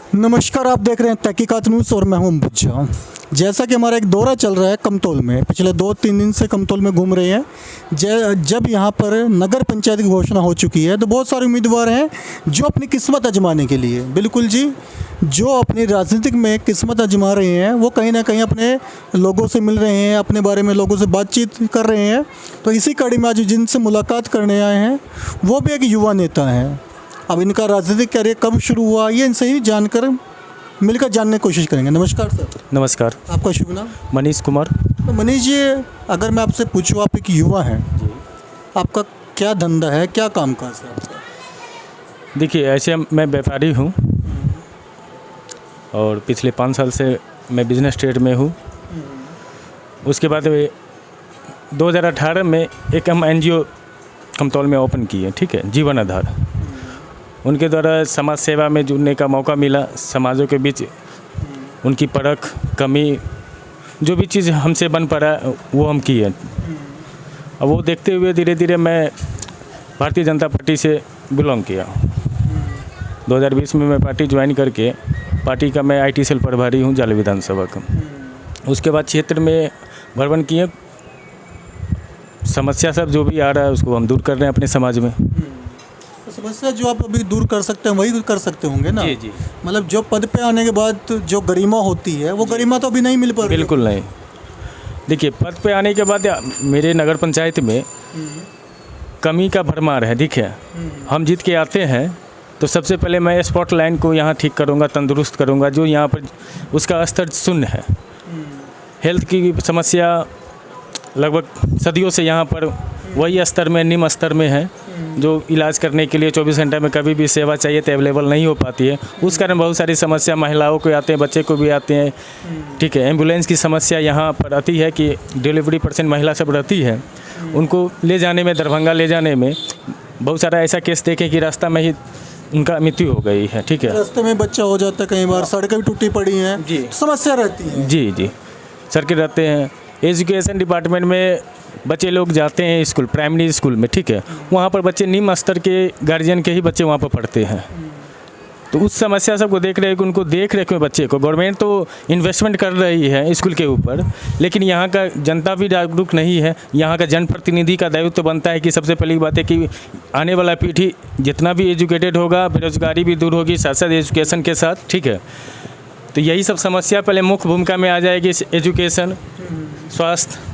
नमस्कार, आप देख रहे हैं तहकीकात न्यूज़ और मैं हूं बुज्जा। जैसा कि हमारा एक दौरा चल रहा है कमतौल में, पिछले 2-3 दिन से कमतौल में घूम रहे हैं। जब यहां पर नगर पंचायत की घोषणा हो चुकी है तो बहुत सारे उम्मीदवार हैं जो अपनी किस्मत आजमाने के लिए, बिल्कुल जी, जो अपनी राजनीतिक में किस्मत आजमा रहे हैं, वो कहीं ना कहीं अपने लोगों से मिल रहे हैं, अपने बारे में लोगों से बातचीत कर रहे हैं। तो इसी कड़ी में आज जिनसे मुलाकात करने आए हैं वो भी एक युवा नेता हैं। अब इनका राजनीतिक करियर कब शुरू हुआ, ये इनसे ही जानकर मिलकर जानने की कोशिश करेंगे। नमस्कार सर। नमस्कार। आपका शुभ नाम? मनीष कुमार। तो मनीष जी, अगर मैं आपसे पूछूँ, आप एक युवा हैं, आपका क्या धंधा है, क्या कामकाज है आपका? देखिए, ऐसे मैं व्यापारी हूँ और पिछले 5 साल से मैं बिजनेस ट्रेड में हूँ। उसके बाद 2018 में एक हम NGO कमतौल में ओपन किए, ठीक है, जीवन आधार। उनके द्वारा समाज सेवा में जुड़ने का मौका मिला। समाजों के बीच उनकी परख, कमी, जो भी चीज़ हमसे बन पड़ा वो हम किए। अब वो देखते हुए धीरे धीरे मैं भारतीय जनता पार्टी से बिलोंग किया। 2020 में मैं पार्टी ज्वाइन करके पार्टी का मैं IT सेल प्रभारी हूँ जाल विधानसभा का। उसके बाद क्षेत्र में भ्रमण किए। समस्या सब जो भी आ रहा है उसको हम दूर कर रहे हैं अपने समाज में। समस्या जो आप अभी दूर कर सकते हैं वही कर सकते होंगे ना? जी जी। मतलब जो पद पे आने के बाद जो गरिमा होती है वो गरिमा तो अभी नहीं मिल पा रही। बिल्कुल नहीं। देखिए, पद पे आने के बाद मेरे नगर पंचायत में कमी का भरमार है। देखिए, हम जीत के आते हैं तो सबसे पहले मैं स्पॉट लाइन को यहाँ ठीक करूँगा, तंदुरुस्त करूँगा। जो यहाँ पर उसका स्तर शून्य है। हेल्थ की समस्या लगभग सदियों से यहाँ पर वही स्तर में, निम्न स्तर में है। जो इलाज करने के लिए 24 घंटे में कभी भी सेवा चाहिए तो अवेलेबल नहीं हो पाती है। उस कारण बहुत सारी समस्या महिलाओं को आते हैं, बच्चे को भी आते हैं, ठीक है। एम्बुलेंस की समस्या यहाँ पर आती है कि डिलीवरी % महिला सब रहती है। उनको ले जाने में, दरभंगा ले जाने में बहुत सारा ऐसा केस देखे कि रास्ता में ही उनका मृत्यु हो गई है, ठीक है। रास्ते में बच्चा हो जाता है, कई बार सड़कें भी टूटी पड़ी हैं जी, समस्या रहती है। जी जी, सड़कें रहते हैं। एजुकेशन डिपार्टमेंट में बच्चे लोग जाते हैं स्कूल, प्राइमरी स्कूल में, ठीक है। वहाँ पर बच्चे निम्न स्तर के गार्जियन के ही बच्चे वहाँ पर पढ़ते हैं। तो उस समस्या सबको देख रहे हैं कि उनको देख रेख में बच्चे को गवर्नमेंट तो इन्वेस्टमेंट कर रही है स्कूल के ऊपर, लेकिन यहाँ का जनता भी जागरूक नहीं है। यहाँ का जनप्रतिनिधि का दायित्व तो बनता है कि सबसे पहली बात है कि आने वाला पीढ़ी जितना भी एजुकेटेड होगा, बेरोजगारी भी दूर होगी साथ साथ एजुकेशन के साथ, ठीक है। तो यही सब समस्या पहले मुख्य भूमिका में आ जाएगी। एजुकेशन, स्वास्थ्य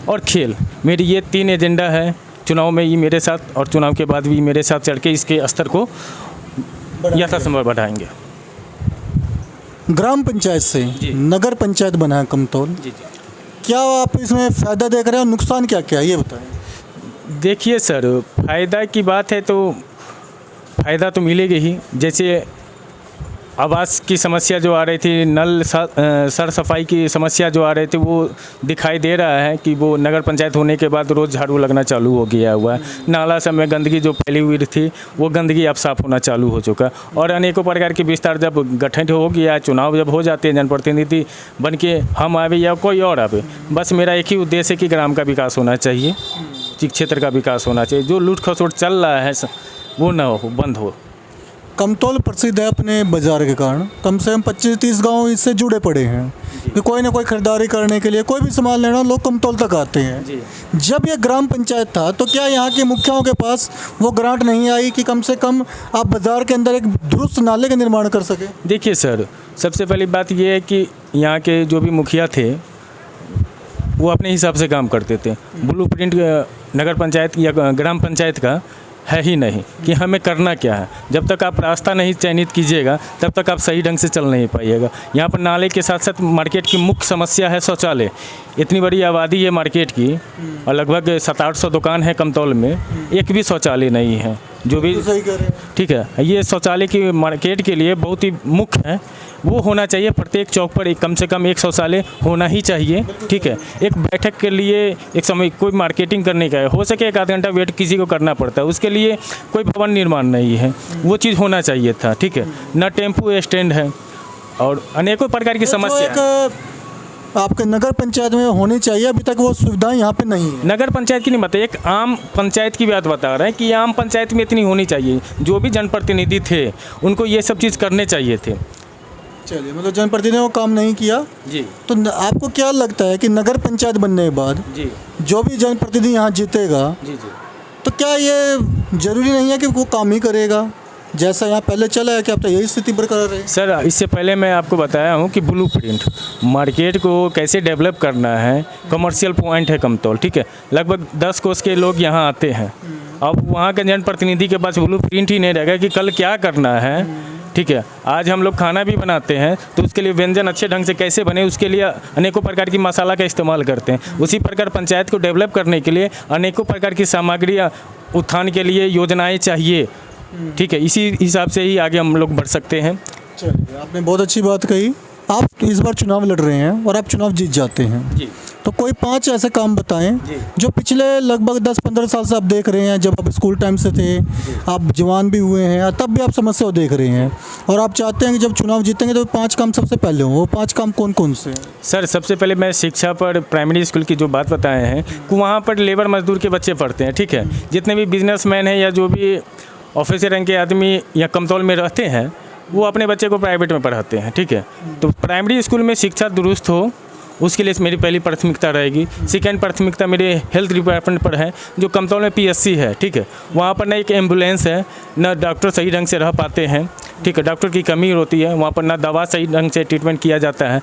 और खेल, मेरी ये 3 एजेंडा है। चुनाव में ये मेरे साथ और चुनाव के बाद भी मेरे साथ चढ़ के इसके स्तर को यथासंभव बढ़ाएंगे। ग्राम पंचायत से नगर पंचायत बना है कमतौल, जी जी। क्या आप इसमें फ़ायदा देख रहे हैं और नुकसान क्या क्या है ये बताएं। देखिए सर, फ़ायदा की बात है तो फ़ायदा तो मिलेगा ही। जैसे आवास की समस्या जो आ रही थी, नल सर सफाई की समस्या जो आ रही थी, वो दिखाई दे रहा है कि वो नगर पंचायत होने के बाद रोज़ झाड़ू लगना चालू हो गया हुआ है। नाला सब में गंदगी जो फैली हुई थी वो गंदगी अब साफ़ होना चालू हो चुका। और अनेकों प्रकार के विस्तार जब गठन हो गया, चुनाव जब हो जाते हैं, जनप्रतिनिधि बन के हम आवे या कोई और आवे, बस मेरा एक ही उद्देश्य है कि ग्राम का विकास होना चाहिए, क्षेत्र का विकास होना चाहिए। जो लूट खसोट चल रहा है वो ना हो, बंद हो। कमतौल प्रसिद्ध है अपने बाज़ार के कारण। कम से कम 25-30 गांव इससे जुड़े पड़े हैं कि कोई ना कोई खरीदारी करने के लिए, कोई भी सामान लेना, लोग कमतौल तक आते हैं। जब ये ग्राम पंचायत था तो क्या यहाँ के मुखियाओं के पास वो ग्रांट नहीं आई कि कम से कम आप बाज़ार के अंदर एक दुरुस्त नाले का निर्माण कर सकें? देखिए सर, सबसे पहली बात ये है कि यहाँ के जो भी मुखिया थे वो अपने हिसाब से काम करते थे। ब्लूप्रिंट नगर पंचायत या ग्राम पंचायत का है ही नहीं कि हमें करना क्या है। जब तक आप रास्ता नहीं चयनित कीजिएगा तब तक आप सही ढंग से चल नहीं पाइएगा। यहाँ पर नाले के साथ साथ मार्केट की मुख्य समस्या है शौचालय। इतनी बड़ी आबादी है मार्केट की और लगभग 700-800 दुकान है कमतौल में, एक भी शौचालय नहीं है। जो भी ठीक है, ये शौचालय की मार्केट के लिए बहुत ही मुख्य है। वो होना चाहिए, प्रत्येक चौक पर कम से कम एक शौचालय होना ही चाहिए, ठीक है। एक बैठक के लिए एक समय कोई मार्केटिंग करने का है, हो सके 1 आध घंटा वेट किसी को करना पड़ता है, उसके लिए कोई भवन निर्माण नहीं है, वो चीज़ होना चाहिए था, ठीक है ना। टेम्पू स्टैंड है और अनेकों प्रकार की समस्या आपके नगर पंचायत में होनी चाहिए, अभी तक वो सुविधाएं यहाँ पे नहीं है। नगर पंचायत की नहीं बता, एक आम पंचायत की बात बता रहे हैं कि आम पंचायत में इतनी होनी चाहिए। जो भी जनप्रतिनिधि थे उनको ये सब चीज़ करने चाहिए थे। चलिए, मतलब जनप्रतिनिधियों ने काम नहीं किया। जी तो आपको क्या लगता है कि नगर पंचायत बनने के बाद जी जो भी जनप्रतिनिधि यहाँ जीतेगा, जी जी तो क्या ये जरूरी नहीं है कि वो काम ही करेगा जैसा यहाँ पहले चला है, कि अब तो यही स्थिति बरकरार है? सर, इससे पहले मैं आपको बताया हूँ कि ब्लूप्रिंट मार्केट को कैसे डेवलप करना है, कमर्शियल पॉइंट है कमतौल, ठीक है। लगभग 10 कोस के लोग यहाँ आते हैं। अब वहाँ के जनप्रतिनिधि के पास ब्लूप्रिंट ही नहीं रहेगा कि कल क्या करना है, ठीक है। आज हम लोग खाना भी बनाते हैं तो उसके लिए व्यंजन अच्छे ढंग से कैसे बने, उसके लिए अनेकों प्रकार की मसाला का इस्तेमाल करते हैं। उसी प्रकार पंचायत को डेवलप करने के लिए अनेकों प्रकार की सामग्री उत्थान के लिए योजनाएं चाहिए, ठीक है। इसी हिसाब से ही आगे हम लोग बढ़ सकते हैं। चलिए, आपने बहुत अच्छी बात कही। आप इस बार चुनाव लड़ रहे हैं और आप चुनाव जीत जाते हैं, जी तो कोई 5 ऐसे काम बताएं जी। जो पिछले लगभग 10-15 साल से आप देख रहे हैं। जब आप स्कूल टाइम से थे, आप जवान भी हुए हैं, तब भी आप समस्या देख रहे हैं और आप चाहते हैं कि जब चुनाव जीतेंगे तो 5 काम सबसे पहले हों। वो 5 काम कौन कौन से हैं? सर, सबसे पहले मैं शिक्षा पर प्राइमरी स्कूल की जो बात बताए हैं कि वहाँ पर लेबर मजदूर के बच्चे पढ़ते हैं, ठीक है। जितने भी बिजनेसमैन हैं या जो भी ऑफिसर रैंक के आदमी या कमतौल में रहते हैं, वो अपने बच्चे को प्राइवेट में पढ़ाते हैं, ठीक है। तो प्राइमरी स्कूल में शिक्षा दुरुस्त हो, उसके लिए मेरी पहली प्राथमिकता रहेगी। सेकेंड प्राथमिकता मेरे हेल्थ डिपार्टमेंट पर है, जो कमतौल में PSC है, ठीक है। वहाँ पर न एक एम्बुलेंस है, न डॉक्टर सही ढंग से रह पाते हैं, ठीक है। डॉक्टर की कमी होती है वहाँ पर, न दवा सही ढंग से ट्रीटमेंट किया जाता है,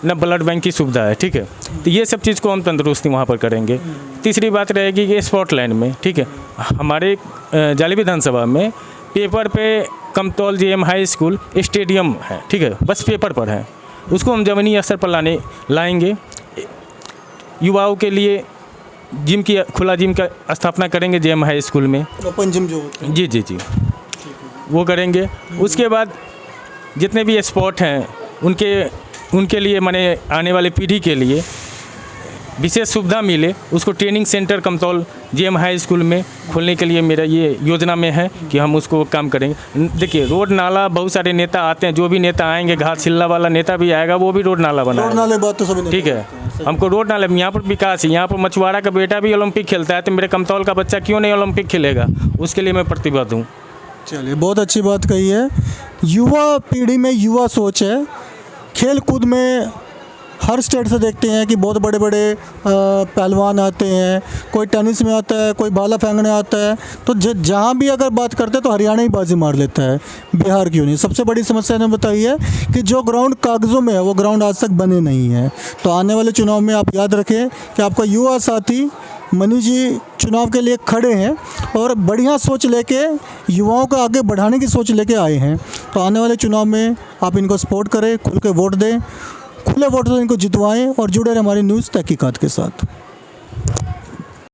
न ब्लड बैंक की सुविधा है, ठीक है। तो ये सब चीज़ को हम तंदुरुस्ती वहाँ पर करेंगे। तीसरी बात रहेगी कि स्पोर्ट लाइन में, ठीक है, हमारे जाली विधानसभा में पेपर पे Kamtaul JM high school stadium है, ठीक है, बस पेपर पर है। उसको हम जमीनी स्तर पर लाएंगे। युवाओं के लिए जिम की खुला जिम का स्थापना करेंगे JM हाई स्कूल में, ओपन जिम जो होते हैं। जी जी जी, वो करेंगे। उसके बाद जितने भी स्पोर्ट हैं उनके लिए माने आने वाले पीढ़ी के लिए विशेष सुविधा मिले, उसको training centre Kamtaul JM high school में खोलने के लिए मेरा ये योजना में है कि हम उसको काम करेंगे। देखिए, रोड नाला बहुत सारे नेता आते हैं, जो भी नेता आएंगे, घाट छिल्ला वाला नेता भी आएगा, वो भी रोड नाला बनाएगा। रोड नाले बात तो सभी ठीक है, हमको रोड नाले, यहाँ पर विकास है। यहाँ पर मछुआरा का बेटा भी ओलंपिक खेलता है, तो मेरे कमतौल का बच्चा क्यों नहीं ओलंपिक खेलेगा? उसके लिए मैं प्रतिबद्ध हूँ। चलिए, बहुत अच्छी बात कही है। युवा पीढ़ी में युवा सोच है। खेल कूद में हर स्टेट से देखते हैं कि बहुत बड़े बड़े पहलवान आते हैं, कोई टेनिस में आता है, कोई भाला फेंकने आता है। तो जहाँ भी अगर बात करते हैं तो हरियाणा ही बाजी मार लेता है, बिहार क्यों नहीं। सबसे बड़ी समस्या ने बताई है कि जो ग्राउंड कागज़ों में है वो ग्राउंड आज तक बने नहीं है। तो आने वाले चुनाव में आप याद रखें कि आपका युवा साथी मनीष जी चुनाव के लिए खड़े हैं और बढ़िया सोच लेके युवाओं को आगे बढ़ाने की सोच लेके आए हैं। तो आने वाले चुनाव में आप इनको सपोर्ट करें, खुल के वोट दें, खुले वोट से इनको जितवाएं और जुड़े रहे हमारी न्यूज़ तहकीकात के साथ।